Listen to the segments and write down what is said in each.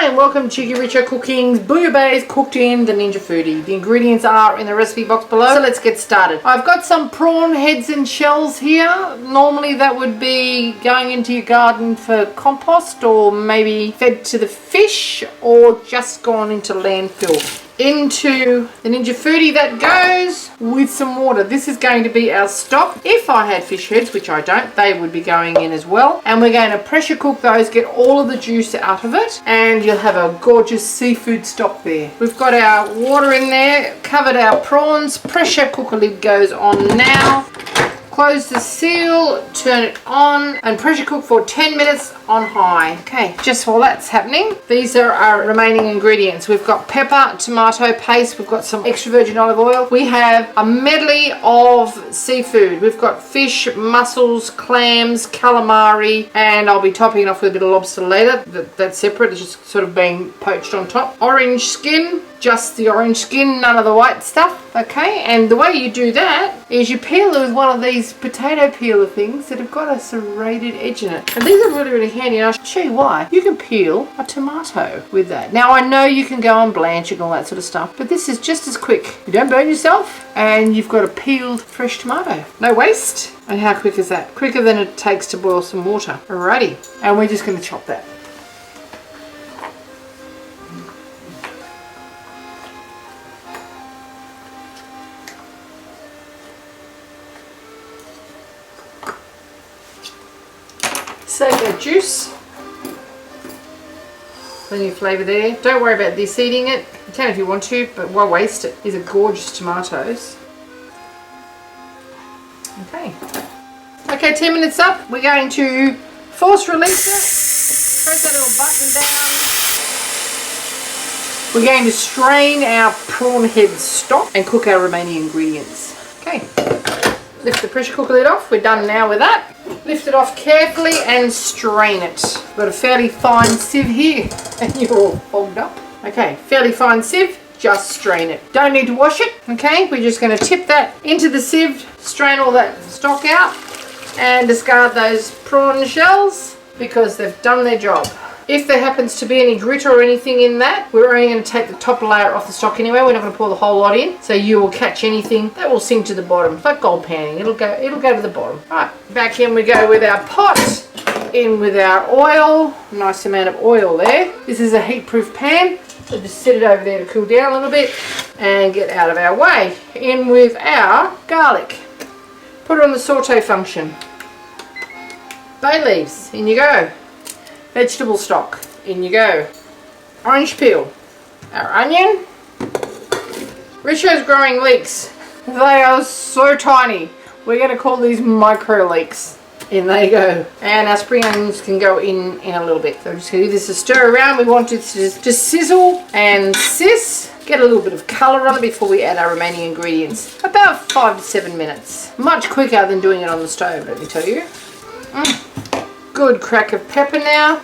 Hi and welcome to Cheekyricho Cooking's Boullabaisse cooked in the Ninja Foodi. The ingredients are in the recipe box below, so let's get started. I've got some prawn heads and shells here. Normally that would be going into your garden for compost or maybe fed to the fish or just gone into landfill. Into the Ninja Foodi that goes with some water. This is going to be our stock. If I had fish heads, which I don't, they would be going in as well. And we're going to pressure cook those, get all of the juice out of it, and you'll have a gorgeous seafood stock there. We've got our water in there, covered our prawns, pressure cooker lid goes on now. Close the seal, turn it on, and pressure cook for 10 minutes on high. Okay, just while that's happening, these are our remaining ingredients. We've got pepper, tomato paste, we've got some extra virgin olive oil. We have a medley of seafood. We've got fish, mussels, clams, calamari, and I'll be topping it off with a bit of lobster later. That's separate, it's just sort of being poached on top. Orange skin, just the orange skin, none of the white stuff. Okay, and the way you do that is you peel it with one of these potato peeler things that have got a serrated edge in it. And these are really, really handy, and I'll show you why. You can peel a tomato with that. Now I know you can go and blanch it and all that sort of stuff, but this is just as quick. You don't burn yourself, and you've got a peeled fresh tomato. No waste. And how quick is that? Quicker than it takes to boil some water. Alrighty, and we're just going to chop that. Save that juice. Plenty of flavour there. Don't worry about this eating it. You can if you want to, but why waste it? These are gorgeous tomatoes. Okay. Okay, 10 minutes up. We're going to force release it. Press that little button down. We're going to strain our prawn head stock and cook our remaining ingredients. Okay. Lift the pressure cooker lid off. We're done now with that. Lift it off carefully and strain it. Got a fairly fine sieve here and you're all fogged up. Okay, fairly fine sieve, just strain it. Don't need to wash it, okay? We're just going to tip that into the sieve, strain all that stock out and discard those prawn shells because they've done their job. If there happens to be any grit or anything in that, we're only going to take the top layer off the stock anyway. We're not going to pour the whole lot in, so you will catch anything that will sink to the bottom. It's like gold panning. It'll go to the bottom. All right, back in we go with our pot. In with our oil. Nice amount of oil there. This is a heat-proof pan, so just set it over there to cool down a little bit and get out of our way. In with our garlic. Put it on the saute function. Bay leaves. In you go. Vegetable stock, in you go. Orange peel, our onion. Richo's growing leeks. They are so tiny. We're going to call these micro leeks. In they go. And our spring onions can go in a little bit. So I'm just going to do this to stir around. We want it to just sizzle and sis. Get a little bit of colour on it before we add our remaining ingredients. About 5 to 7 minutes. Much quicker than doing it on the stove, let me tell you. Good crack of pepper now.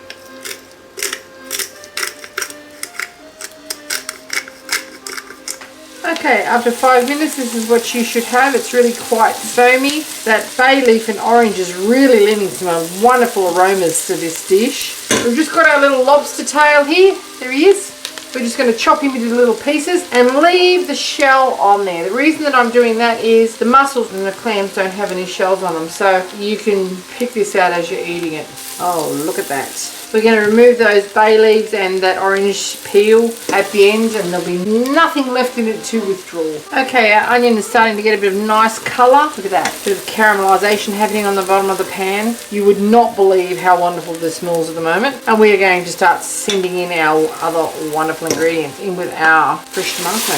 Okay, after 5 minutes, this is what you should have. It's really quite foamy. That bay leaf and orange is really lending some wonderful aromas to this dish. We've just got our little lobster tail here. There he is. We're just going to chop him into little pieces and leave the shell on there. The reason that I'm doing that is the mussels and the clams don't have any shells on them, so you can pick this out as you're eating it. Oh, look at that. We're going to remove those bay leaves and that orange peel at the end, and there'll be nothing left in it to withdraw. Okay, our onion is starting to get a bit of nice colour. Look at that. A bit of caramelisation happening on the bottom of the pan. You would not believe how wonderful this smells at the moment. And we are going to start sending in our other wonderful ingredients. In with our fresh tomato.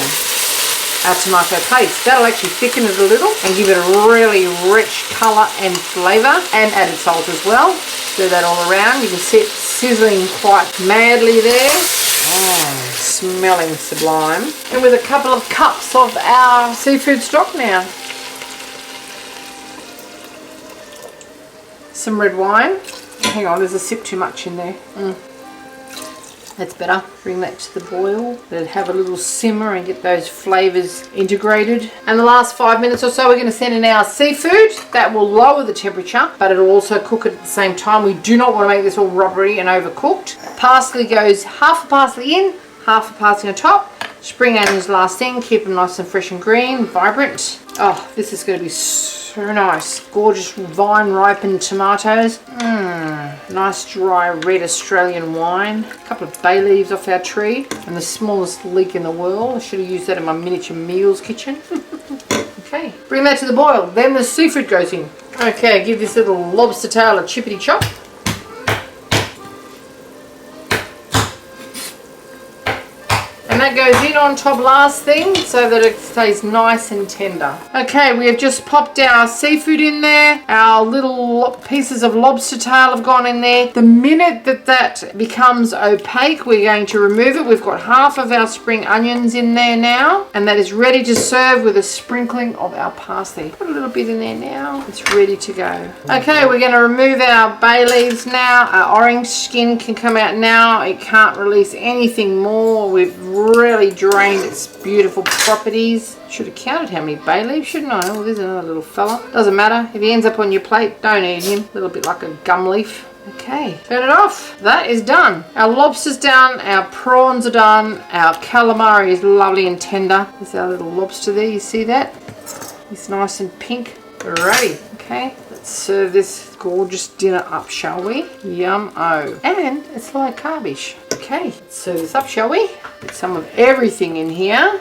Our tomato paste. That'll actually thicken it a little and give it a really rich colour and flavour, and added salt as well. Stir that all around. You can see it sizzling quite madly there. Oh, smelling sublime. And with a couple of cups of our seafood stock now. Some red wine. Hang on, there's a sip too much in there. That's better. Bring that to the boil. Let it have a little simmer and get those flavours integrated. And the last 5 minutes or so, we're going to send in our seafood. That will lower the temperature, but it'll also cook it at the same time. We do not want to make this all rubbery and overcooked. Parsley goes half a parsley in, half a parsley on top. Spring onions last thing. Keep them nice and fresh and green, vibrant. Oh, this is going to be so nice. Gorgeous vine ripened tomatoes. Nice dry red Australian wine. A couple of bay leaves off our tree. And the smallest leek in the world. I should have used that in my miniature meals kitchen. Okay, bring that to the boil. Then the seafood goes in. Okay, give this little lobster tail a chippity chop. And that goes in on top last thing so that it stays nice and tender. Okay, we have just popped our seafood in there. Our little pieces of lobster tail have gone in there. The minute that that becomes opaque, we're going to remove it. We've got half of our spring onions in there now. And that is ready to serve with a sprinkling of our parsley. Put a little bit in there now. It's ready to go. Okay, we're going to remove our bay leaves now. Our orange skin can come out now. It can't release anything more. We've really drained its beautiful properties. Should have counted how many bay leaves, shouldn't I? Oh, there's another little fella. Doesn't matter. If he ends up on your plate, don't eat him. A little bit like a gum leaf. Okay, turn it off. That is done. Our lobster's done. Our prawns are done. Our calamari is lovely and tender. There's our little lobster there. You see that? It's nice and pink. Alrighty. Okay, let's serve this gorgeous dinner up, shall we? Yum-o. And it's low carbish. Okay, let's serve this up, shall we? Get some of everything in here.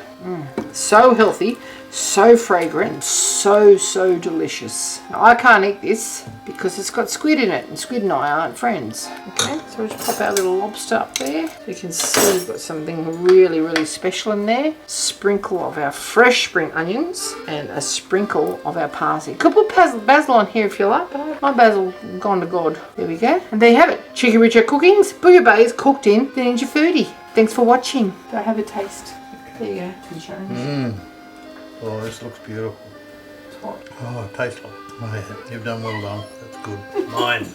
So healthy, so fragrant, so delicious. Now, I can't eat this because it's got squid in it, and squid and I aren't friends. Okay, so we'll just pop our little lobster up there. So you can see we've got something really special in there. Sprinkle of our fresh spring onions and a sprinkle of our parsley. Could put basil on here if you like, but my basil gone to God. There we go. And there you have it. Cheekyricho cookings, bouillabaisse cooked in the Ninja Foodi. Thanks for watching. Do I have a taste? There you go. Oh, this looks beautiful. It's hot. Oh, it tastes like. Oh, yeah. You've done well done. That's good. Mine.